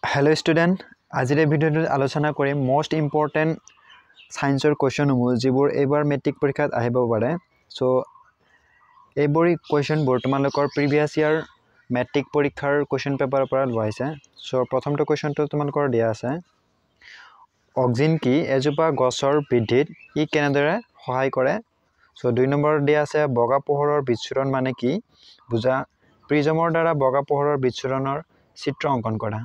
Hello student, আজিৰ ভিডিঅ'টোত আলোচনা কৰিম most important সায়েন্সৰ কোৱেশ্চনসমূহ যিবোৰ এবাৰ মেট্ৰিক পৰীক্ষাত আহিব পাৰে। সো এইবোৰ কোৱেশ্চনবোৰ তোমালোকৰ প্ৰিভিয়াস ইয়াৰ মেট্ৰিক পৰীক্ষাৰ কোৱেশ্চন পেপাৰৰ পৰা লোৱা হৈছে। সো প্ৰথমটো কোৱেশ্চনটো তোমালোকৰ দিয়া আছে, অক্সিন কি এজোপা গছৰ বৃদ্ধিত ই কেনেদৰে সহায় কৰে। সো 2 নম্বৰ দিয়া আছে, বগা পোহৰৰ বিচ্ছুৰণ মানে কি, বুজা। প্ৰিজমৰ দ্বাৰা বগা পোহৰৰ বিচ্ছুৰণৰ চিত্ৰ অঙ্কন কৰা।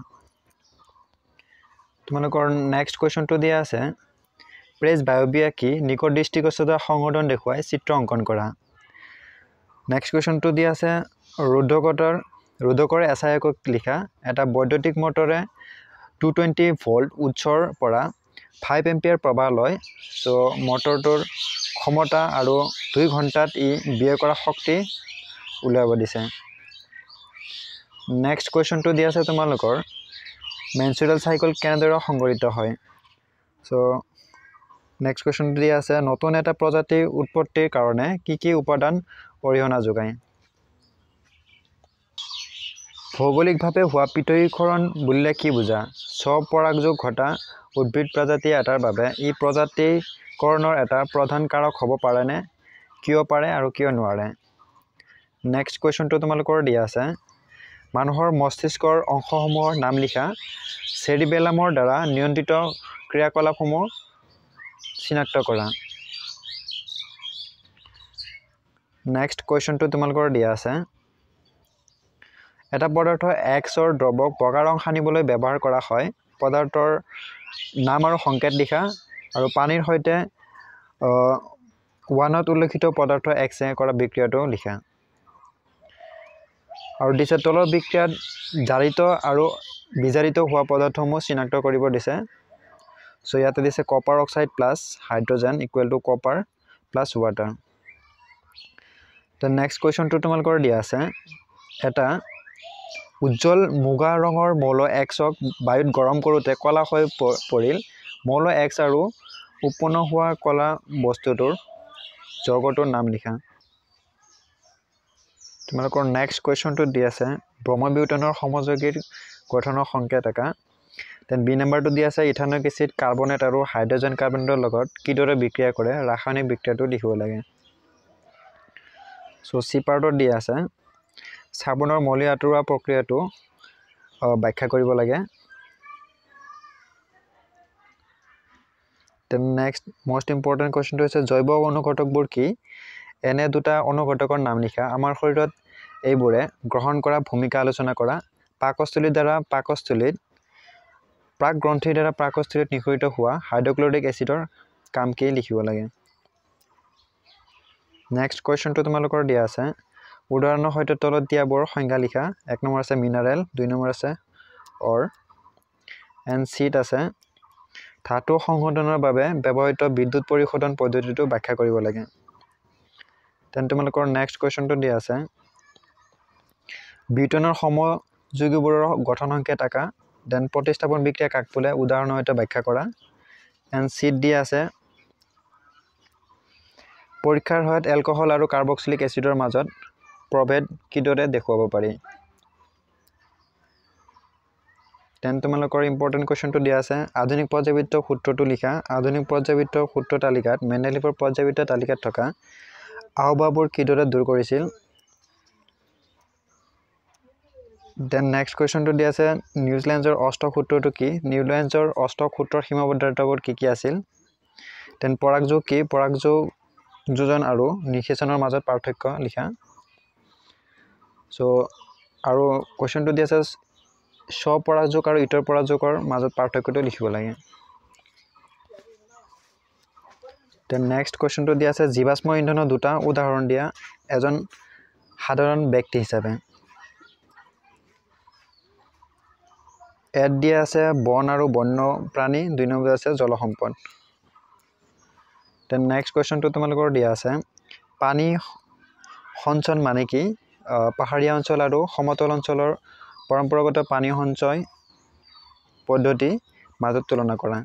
তোমালোকৰ নেক্সট কোৱেশ্চনটো দিয়া আছে, প্ৰেছ বায়বিয়া কি নিকট দৃষ্টিগোচৰতা সংশোধন দেখুৱাই চিত্ৰ অঙ্কন কৰা। নেক্সট কোৱেশ্চনটো দিয়া আছে, ৰোধকৰ এছাইকক লিখা। এটা বৈদ্যুতিক মটৰে 220 ভোল্ট উৎসৰ পৰা 5 এম্পিয়াৰ প্ৰবাহ লয়। সো মটৰটোৰ ক্ষমতা আৰু 2 ঘণ্টাত ই ব্যয় কৰা শক্তি উলিয়াব দিছে। নেক্সট কোৱেশ্চনটো দিয়া আছে তোমালোকৰ, মেনচুৰেল সাইকেল কেনেদৰে সংঘটিত হয়। সো নেক্সট কোৱেশ্চনটো দিয়া আছে, নতুন এটা প্ৰজাতি উৎপত্তিৰ কাৰণে কি উপাদান অৰিহণা যোগায়। ভৌগোলিকভাৱে হোৱা পৃথকীকৰণ বুলিলে কি বুজা, স্বপৰাগযোগ ঘটা উদ্ভিদ প্ৰজাতি এটাৰ বাবে ই প্ৰজাতিকৰণৰ এটা প্ৰধান কাৰক হ'ব পাৰেনে, কিয় পাৰে আৰু কিয় নোৱাৰে। নেক্সট কুৱেশ্যনটো তোমালোকৰ দিয়া আছে, মানুহৰ মস্তিষ্কৰ অংশসমূহৰ নাম লিখা। চেৰিবেলামৰ দ্বাৰা নিয়ন্ত্ৰিত ক্ৰিয়াকলাপসমূহ চিনাক্ত কৰা। নেক্সট কুৱেশ্যনটো তোমালোকৰ দিয়া আছে, এটা পদাৰ্থ এক্সৰ দ্ৰৱক বগা ৰং সানিবলৈ ব্যৱহাৰ কৰা হয়। পদাৰ্থৰ নাম আৰু সংকেত লিখা আৰু পানীৰ সৈতে 1ত উল্লেখিত পদাৰ্থ এক্সে কৰা বিক্ৰিয়াটো লিখা। আৰু দিছে তলৰ বিক্ৰিয়াত জাৰিত আৰু বিজাৰিত হোৱা পদাৰ্থসমূহ চিনাক্ত কৰিব দিছে। সো ইয়াতে দিছে copper oxide plus hydrogen equal to copper plus water. তো নেক্সট কুৱেশ্যনটো তোমালোকৰ দিয়া আছে, এটা উজ্জ্বল মুগা ৰঙৰ মৌল এক্সক বায়ুত গৰম কৰোঁতে কলা হৈ পৰিল। মৌল এক্স আৰু উৎপন্ন হোৱা কলা বস্তুটোৰ যৌগটোৰ নাম লিখা। তোমালোকৰ নেক্সট কুৱেশ্যনটো দি আছে, ব্ৰহ্মবিউটনৰ সমযোগীৰ গঠনৰ সংকেত আঁকা। দেন বি নম্বৰটো দি আছে, ইথানইক এচিড কাৰ্বনেট আৰু হাইড্ৰজেন কাৰ্বনেটৰ লগত কিদৰে বিক্ৰিয়া কৰে, ৰাসায়নিক বিক্ৰিয়াটো লিখিব লাগে। সো চি পাৰ্টত দি আছে, চাবোনৰ মলি আঁতৰোৱা প্ৰক্ৰিয়াটো ব্যাখ্যা কৰিব লাগে। দেন নেক্সট মোষ্ট ইম্পৰ্টেণ্ট কুৱেশ্যনটো হৈছে, জৈৱ অনুঘটকবোৰ কি, এনে দুটা অনুঘটকৰ নাম লিখা। আমাৰ শৰীৰত এইবোৰে গ্ৰহণ কৰা ভূমিকা আলোচনা কৰা। পাকস্থলীৰ দ্বাৰা পাকস্থলীত প্ৰাক গ্ৰন্থিৰ দ্বাৰা পাকস্থলীত নিঃসৰিত হোৱা হাইড্ৰক্লৰিক এচিডৰ কাম কি লিখিব লাগে। নেক্সট কুৱেশ্যনটো তোমালোকৰ দিয়া আছে, উদাহৰণৰ সৈতে তলত দিয়াবোৰ সংজ্ঞা লিখা। 1 নম্বৰ আছে মিনাৰেল, 2 নম্বৰ আছে অৰ, এণ্ড চিত আছে ধাতু সংশোধনৰ বাবে ব্যৱহৃত বিদ্যুৎ পৰিশোধন পদ্ধতিটো ব্যাখ্যা কৰিব লাগে। দেন তোমালোকৰ নেক্সট কুৱেশ্যনটো দিয়া আছে, বিউটনৰ সমযোগীবোৰৰ গঠন সংকেত আঁকা। দেন প্ৰতিস্থাপন বিক্ৰিয়া কাক বোলে, উদাহৰণৰ সৈতে ব্যাখ্যা কৰা। এণ্ড চিত দিয়া আছে, পৰীক্ষাৰ সহায়ত এলকহল আৰু কাৰ্বক্সিলিক এচিডৰ মাজত প্ৰভেদ কিদৰে দেখুৱাব পাৰি। দেন তোমালোকৰ ইম্পৰ্টেণ্ট কুৱেশ্যনটো দিয়া আছে, আধুনিক পৰ্যায়বৃত্ত সূত্ৰটো লিখা। আধুনিক পৰ্যায়বৃত্ত সূত্ৰ তালিকাত মেণ্ডেলিভৰ পৰ্যায়বৃত্ত তালিকাত থকা আওবাবোৰ কিদৰে দূৰ কৰিছিল। দেন নেক্সট কুৱেশ্যনটো দিয়া আছে, নিউজিলেণ্ডৰ অষ্টক সূত্ৰটো কি, নিউজিলেণ্ডৰ অষ্টক সূত্ৰৰ সীমাবদ্ধতাবোৰ কি আছিল। দেন পৰাগযোগ কি, পৰাগযোজন আৰু নিষেচনৰ মাজত পাৰ্থক্য লিখা। সো আৰু কুৱেশ্যনটো দিয়া আছে, স্বপৰাগযোগ আৰু ইতৰ পৰাগযোগৰ মাজত পাৰ্থক্যটো লিখিব লাগে। দেন নেক্সট কুৱেশ্যনটো দিয়া আছে, জীৱাশ্ম ইন্ধনৰ দুটা উদাহৰণ দিয়া এজন সাধাৰণ ব্যক্তি হিচাপে। এড দিয়া আছে বন আৰু বন্য প্ৰাণী, 2 নম্বৰ আছে জলসম্পদ। দেন নেক্সট কুৱেশ্যনটো তোমালোকৰ দিয়া আছে, পানী সঞ্চয় মানে কি, পাহাৰীয়া অঞ্চল আৰু সমতল অঞ্চলৰ পৰম্পৰাগত পানী সঞ্চয় পদ্ধতি মাজত তুলনা কৰা।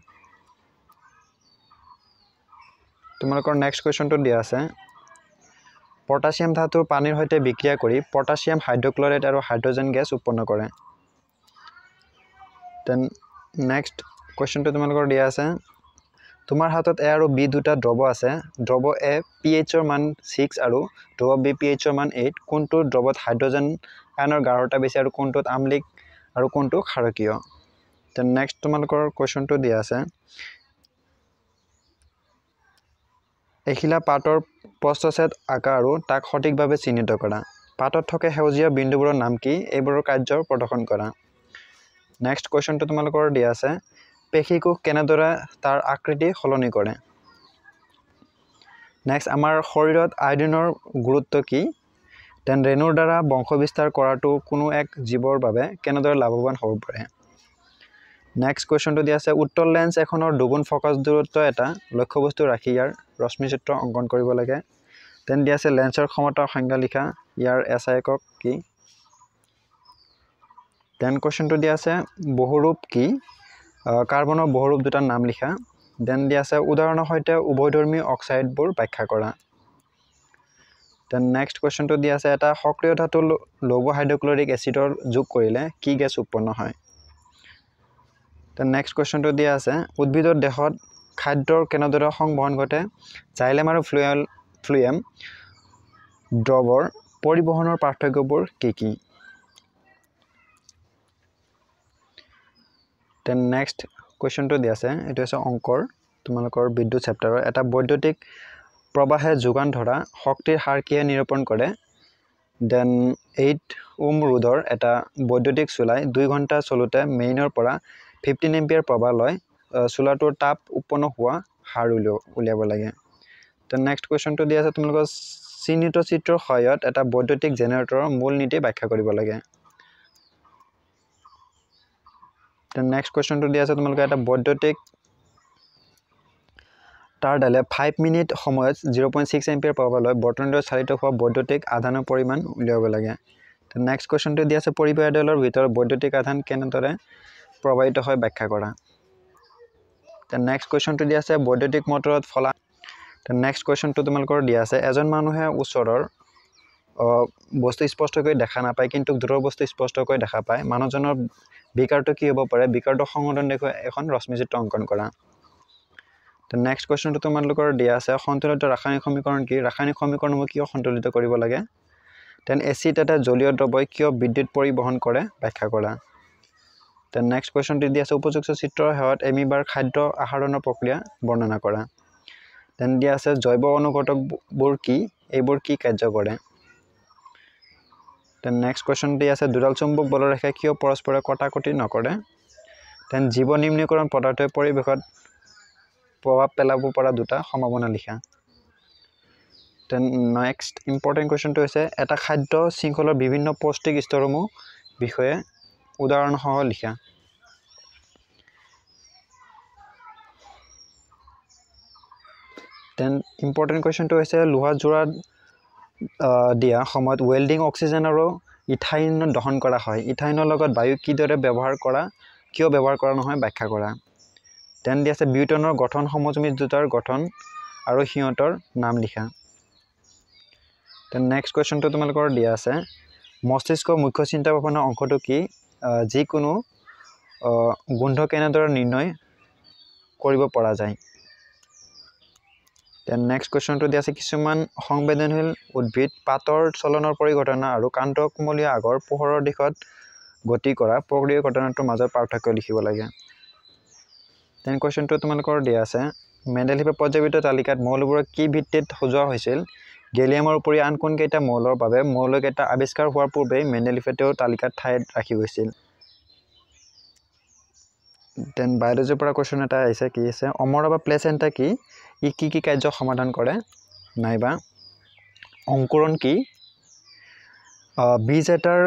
তোমালোকৰ নেক্সট কুৱেশ্যনটো দিয়া আছে, পটাছিয়াম ধাতুৰ পানীৰ সৈতে বিক্ৰিয়া কৰি পটাছিয়াম হাইড্ৰক্লৰাইড আৰু হাইড্ৰজেন গেছ উৎপন্ন কৰে। দেন নেক্সট কোৱেশ্চনটো তোমালোকৰ দিয়া আছে তোমাৰ হাতত এ আৰু বি দুটা দ্ৰৱ আছে দ্ৰৱ এ pH ৰ মান 6 আৰু দ্ৰৱ বি pH ৰ মান 8 কোনটো দ্ৰৱত হাইড্ৰজেন আয়নৰ গাঢ়তা বেছি আৰু কোনটোত আম্লিক আৰু কোনটো ক্ষাৰকীয় দেন নেক্সট তোমালোকৰ কোৱেশ্চনটো দিয়া আছে এখিলা পাতৰ প্ৰস্থছেদ আকা আৰু তাক সঠিকভাৱে চিহ্নিত কৰা পাতত থকা সেউজীয়া বিন্দুবোৰৰ নাম কি এইবোৰৰ কাৰ্যৰ প্ৰদৰ্শন কৰা নেক্সট কোৱেশ্চনটো তোমালোকৰ দিয়া আছে পেশীকোষ কেনেদৰে তাৰ আকৃতি সলনি কৰে নেক্সট আমাৰ শৰীৰত আয়োডিনৰ গুৰুত্ব কি দেন ৰেণুৰ দ্বাৰা বংশবিস্তাৰ কৰাটো কোনো এক জীৱৰ বাবে কেনেদৰে লাভৱান হ'ব পাৰে নেক্সট কোৱেশ্চনটো দিয়া আছে উত্তল লেন্স এখনৰ দুগুণ ফকাস দূৰত্ব এটা লক্ষ্যবস্তু ৰাখি ইয়াৰ ৰশ্মি চিত্ৰ অংকন কৰিব লাগে দেন দিয়া আছে লেন্সৰ ক্ষমতাৰ সংজ্ঞা লিখা ইয়াৰ এছআই একক কি দেন কোৱেশ্চনটো দিয়া আছে বহুৰূপ কি কাৰ্বনৰ বহুৰূপ দুটাৰ নাম লিখা দেন দিয়া আছে উদাহৰণৰ সৈতে উভয়ধৰ্মী অক্সাইডবোৰ ব্যাখ্যা কৰা দেন নেক্সট কোৱেশ্চনটো দিয়া আছে এটা সক্ৰিয় ধাতু লৌহ হাইড্ৰক্লৰিক এচিডৰ যোগ কৰিলে কি গেছ উৎপন্ন হয় দেন নেক্সট কোৱেশ্চনটো দিয়া আছে উদ্ভিদৰ দেহত খাদ্যৰ কেনেদৰে সংবহন ঘটে জাইলেম আৰু ফ্লুয়েম দ্ৰৱৰ পৰিবহনৰ পাৰ্থক্যবোৰ কি কি দেন নেক্সট কোৱেশ্চনটো দিয়া আছে এটো আছে অংকৰ তোমালোকৰ বিদ্যুৎ চেপ্টাৰৰ এটা বৈদ্যুতিক প্ৰবাহে যোগান ধৰা শক্তিৰ হাৰ কিয়ে নিৰূপণ কৰে দেন 8 ওম ৰোধৰ এটা বৈদ্যুতিক চুলাই 2 ঘণ্টা চলুতে মেইনৰ পৰা 15 এম্পিয়াৰ প্ৰবাহ লয় চুলাটোৰ তাপ উৎপন্ন হোৱা হাৰ উলিয়াব লাগে দেন নেক্সট কোৱেশ্চনটো দিয়া আছে তোমালোকৰ চিহ্নিত চিত্ৰৰ সহায়ত এটা বৈদ্যুতিক জেনেৰেটৰৰ মূল নীতি ব্যাখ্যা কৰিব লাগে দেন নেক্সট কোৱেশ্চনটো দিয়া আছে তোমালোকৰ এটা বৈদ্যুতিক তাৰ ডালে 5 মিনিট সময়ত 0.6 এম্পিয়াৰ প্ৰবাহ লয় বৰ্তনীৰে চালিত হোৱা বৈদ্যুতিক আধানৰ পৰিমাণ উলিয়াব লাগে দেন নেক্সট কোৱেশ্চনটো দিয়া আছে পৰিবাহীডালৰ ভিতৰত বৈদ্যুতিক আধান কেনেদৰে প্ৰবাহিত হয় ব্যাখ্যা কৰা দেন নেক্সট কোৱেশ্চনটো দিয়া আছে বৈদ্যুতিক মটৰত ফলা দেন নেক্সট কোৱেশ্চনটো তোমালোকৰ দিয়া আছে এজন মানুহে ওচৰৰ বস্তু স্পষ্টকৈ দেখা নাপায় কিন্তু দূৰৰ বস্তু স্পষ্টকৈ দেখা পায় মানুহজনৰ বিকাৰটো কি হ'ব পাৰে বিকাৰটো সংশোধন দেখুৱাই এখন ৰশ্মিচিত্ৰ অংকন কৰা দেন নেক্সট কোৱেশ্চনটো তোমালোকৰ দিয়া আছে সন্তুলিত ৰাসায়নিক সমীকৰণ কি ৰাসায়নিক সমীকৰণসমূহ কিয় সন্তুলিত কৰিব লাগে দেন এচিড এটা জলীয় দ্ৰৱই কিয় বিদ্যুৎ পৰিবহন কৰে ব্যাখ্যা কৰা দেন নেক্সট কোৱেশ্চনটো দিয়া আছে উপযুক্ত চিত্ৰৰ সহায়ত এমিবাৰ খাদ্য আহৰণৰ প্ৰক্ৰিয়া বৰ্ণনা কৰা দেন দিয়া আছে জৈৱ অনুঘটকবোৰ কি এইবোৰ কি কাৰ্য কৰে দেন নেক্সট কোৱেশ্চন দিয়া আছে দুডাল চুম্বক বলৰেখা কিয় পৰস্পৰে কটাকটি নকৰে দেন জীৱ নিম্নীকৰণ পদাৰ্থই পৰিৱেশত প্ৰভাৱ পেলাব পৰা দুটা সম্ভাৱনা লিখা দেন নেক্সট ইম্পৰ্টেণ্ট কোৱেশ্চনটো হৈছে এটা খাদ্য শৃংখলৰ বিভিন্ন পৌষ্টিক স্তৰসমূহ বিষয়ে উদাহৰণসহ লিখা দেন ইম্পৰ্টেণ্ট কোৱেশ্চনটো হৈছে লোহা জোৰা দিয়া সময়ত ৱেল্ডিং অক্সিজেন আৰু ইথাইন দহন কৰা হয় ইথাইনৰ লগত বায়ু কিদৰে কিয় ব্যৱহাৰ কৰা নহয় ব্যাখ্যা কৰা দেন দিয়া আছে বিউটনৰ গঠন সমজুমি দুটাৰ গঠন আৰু সিহঁতৰ নাম লিখা দেন নেক্সট কোৱেশ্চনটো তোমালোকৰ দিয়া আছে মস্তিষ্ক মুখ্য চিন্তা ভাৱনাৰ অংশটো কি যিকোনো গোন্ধ কেনেদৰে নিৰ্ণয় কৰিব পৰা যায় দেন নেক্সট কোৱেশ্চনটো দিয়া আছে কিছুমান সংবেদনশীল উদ্ভিদ পাতৰ চলনৰ পৰিঘটনা আৰু কাণ্ড কোমলীয়া আগৰ পোহৰৰ দিশত গতি কৰা প্ৰক্ৰিয়া ঘটনাটোৰ মাজত পাৰ্থক্য লিখিব লাগে দেন কোৱেশ্চনটো তোমালোকৰ দিয়া আছে মেণ্ডেলিফে পৰ্যায়বৃত্ত তালিকাত মৌলবোৰৰ কি ভিত্তিত সজোৱা হৈছিল গেলিয়ামৰ উপৰি আন কোনকেইটা মৌলৰ বাবে মৌলকেইটা আৱিষ্কাৰ হোৱাৰ পূৰ্বে মেণ্ডেলিফে তেওঁ তালিকাত ঠাই ৰাখি গৈছিল দেন বায়োলজিৰ পৰা কোৱেশ্চন এটা আহিছে কি আছে অমৰা বা প্লেচেণ্টা কি ই কি কাৰ্য সমাধান কৰে নাইবা অংকুৰণ কি বীজ এটাৰ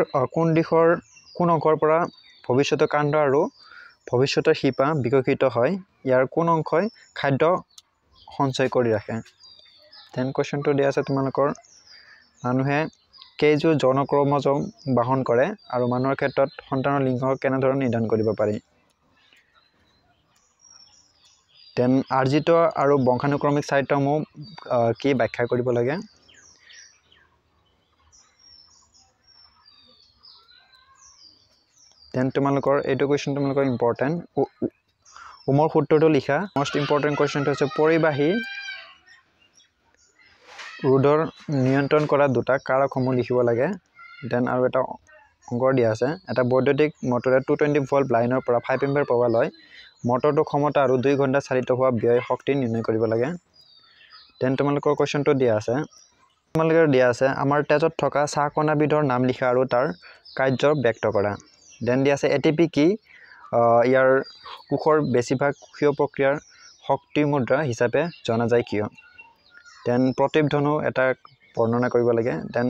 কোন অংশৰ পৰা ভৱিষ্যতৰ কাণ্ড আৰু ভৱিষ্যতৰ শিপা বিকশিত হয় ইয়াৰ কোন অংশই খাদ্য সঞ্চয় কৰি ৰাখে দেন কোৱেশ্চনটো দিয়া আছে তোমালোকৰ মানুহে কেইযোৰ যৌন ক্ৰম'জম বহন কৰে আৰু মানুহৰ ক্ষেত্ৰত সন্তানৰ লিংগ কেনেদৰে নিৰ্ধাৰণ কৰিব পাৰি দেন আৰ্জিত আৰু বংশানুক্ৰমিক চাৰিতাসমূহ কি ব্যাখ্যা কৰিব লাগে দেন তোমালোকৰ এইটো কোৱেশ্চন তোমালোকৰ ইম্পৰ্টেণ্ট উমৰ সূত্ৰটো লিখা মোষ্ট ইম্পৰ্টেণ্ট কোৱেশ্চনটো হৈছে পৰিবাহী ৰোধৰ নিয়ন্ত্ৰণ কৰা দুটা কাৰকসমূহ লিখিব লাগে দেন আৰু এটা অংকৰ দিয়া আছে এটা বৈদ্যুতিক মটৰে 220 ভোল্ট লাইনৰ পৰা 5 এম্পিয়াৰ পাৱাৰ লয় মটৰটো ক্ষমতা আৰু 2 ঘণ্টা চালিত হোৱা ব্যয় শক্তি নিৰ্ণয় কৰিব লাগে দেন তোমালোকৰ কোৱেশ্চনটো দিয়া আছে তোমালোকৰ দিয়া আছে আমাৰ তেজত থকা চাহ কণাবিধৰ নাম লিখা আৰু তাৰ কাৰ্য ব্যক্ত কৰা দেন দিয়া আছে এটিপি কি ইয়াৰ কোষৰ বেছিভাগ কোষীয় প্ৰক্ৰিয়াৰ শক্তি মুদ্ৰা হিচাপে জনা যায় কিয় দেন প্ৰতিধ্বনু এটা বৰ্ণনা কৰিব লাগে দেন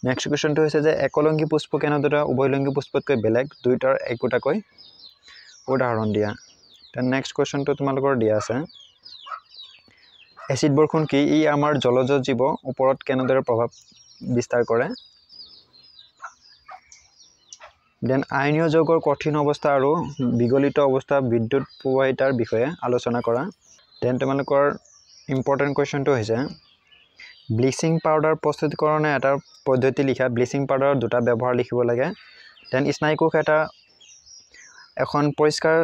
নেক্সট কোৱেশ্চনটো হৈছে যে একলংগী পুষ্প কেনেদৰে উভয়লিংগী পুষ্পতকৈ বেলেগ দুইটাৰ একোটাকৈ উদাহৰণ দিয়া দেন নেক্সট কোৱেশ্চনটো তোমালোকৰ দিয়া আছে এচিড বৰষুণ কি ই আমাৰ জলজ জীৱ ওপৰত কেনেদৰে প্ৰভাৱ বিস্তাৰ কৰে দেন আয়নীয় যৌগৰ কঠিন অৱস্থা আৰু বিগলিত অৱস্থা বিদ্যুৎ প্ৰবাহিতাৰ বিষয়ে আলোচনা কৰা দেন তোমালোকৰ ইম্পৰ্টেণ্ট কোৱেশ্চনটো হৈছে ব্লিচিং পাউডাৰ প্ৰস্তুতিকৰণে এটা পদ্ধতি লিখা ব্লিচিং পাউডাৰৰ দুটা ব্যৱহাৰ লিখিব লাগে দেন স্নায়ুকোষ এটা এখন পৰিষ্কাৰ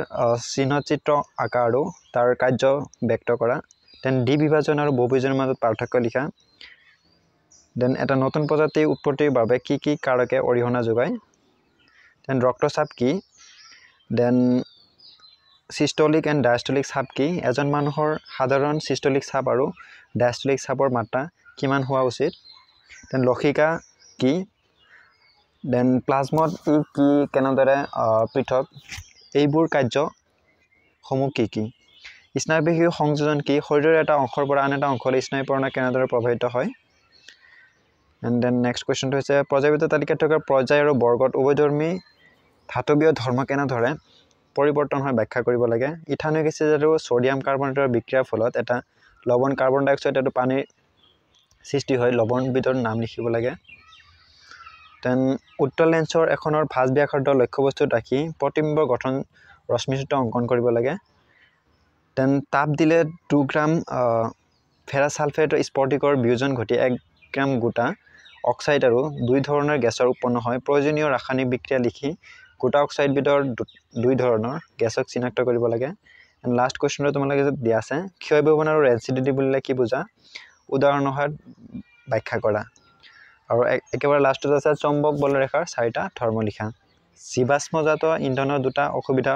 চিহ্নচিত্ৰ আঁকা আৰু তাৰ কাৰ্য ব্যক্ত কৰা দেন ডি বিভাজন আৰু বহুবিভাজনৰ মাজত পাৰ্থক্য লিখা দেন এটা নতুন প্ৰজাতি উৎপত্তিৰ বাবে কি কি কাৰকে অৰিহণা যোগায় দেন ৰক্তচাপ কি দেন সিস্টলিক এণ্ড ডায়াষ্টলিক চাপ কি এজন মানুহৰ সাধাৰণ সিস্টলিক চাপ আৰু ডায়াষ্টলিক চাপৰ মাত্ৰা কিমান হোৱা উচিত দেন লক্ষিকা কি দেন প্লাজমত ই কি কেনেদৰে পৃথক এইবোৰ কাৰ্যসমূহ কি কি স্নায়ুবিষী সংযোজন কি শৰীৰৰ এটা অংশৰ পৰা আন এটা অংশলৈ স্নায়ু প্ৰেৰণা কেনেদৰে প্ৰভাৱিত হয় এণ্ড দেন নেক্সট কুৱেশ্যনটো হৈছে পৰ্যায়বৃত্ত তালিকাত থকা পৰ্যায় আৰু বৰ্গত উভয়ধৰ্মী ধাতৱীয় ধৰ্ম কেনেদৰে পৰিৱৰ্তন হয় ব্যাখ্যা কৰিব লাগে ইথানয়িক এচিড আৰু ছডিয়াম কাৰ্বনেটৰ বিক্ৰিয়াৰ ফলত এটা লৱণ কাৰ্বন ডাই অক্সাইড আৰু পানীৰ সৃষ্টি হয় লৱণবিধৰ নাম লিখিব লাগে দেন উত্তল লেন্সৰ এখনৰ ভাঁজ ব্যাসাৰ্ধ লক্ষ্যবস্তুত ৰাখি প্ৰতিবিম্ব গঠন ৰশ্মিসূত্ৰ অংকন কৰিব লাগে দেন তাপ দিলে 2 গ্ৰাম ফেৰাছ সালফেটৰ স্ফটিকৰ বিয়োজন ঘটি 1 গ্ৰাম গোটা অক্সাইড আৰু 2 ধৰণৰ গেছৰ উৎপন্ন হয় প্ৰয়োজনীয় ৰাসায়নিক বিক্ৰিয়া লিখি গোটা অক্সাইডবিধৰ 2 ধৰণৰ গেছক চিনাক্ত কৰিব লাগে এণ্ড লাষ্ট কুৱেশ্যনটো তোমালোকে দিয়া আছে ক্ষয় বিভৱন আৰু ৰেঞ্চিডিটি বুলিলে কি বুজা উদাহৰণৰ সহায়ত ব্যাখ্যা কৰা আৰু একেবাৰে লাষ্টত আছে চম্বক বলৰেখাৰ 4টা ধৰ্ম লিখা জীৱাশ্মজাত ইন্ধনৰ 2টা অসুবিধা